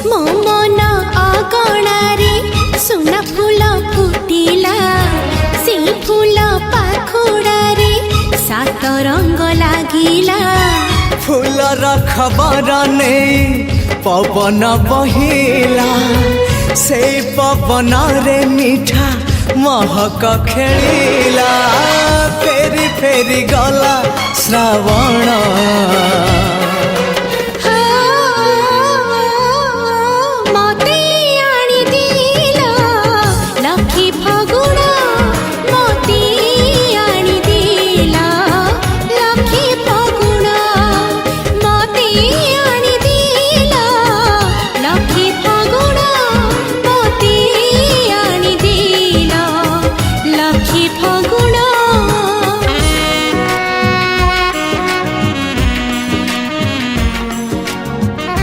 मो मन अगणारे सुना फूल फुटिला से फूल पाखुड़ारे सात रंग लागिला फूलर खबर नहीं पवन बहिला से पवन रे मीठा महक खेलिला फेरी फेरी गला श्रावण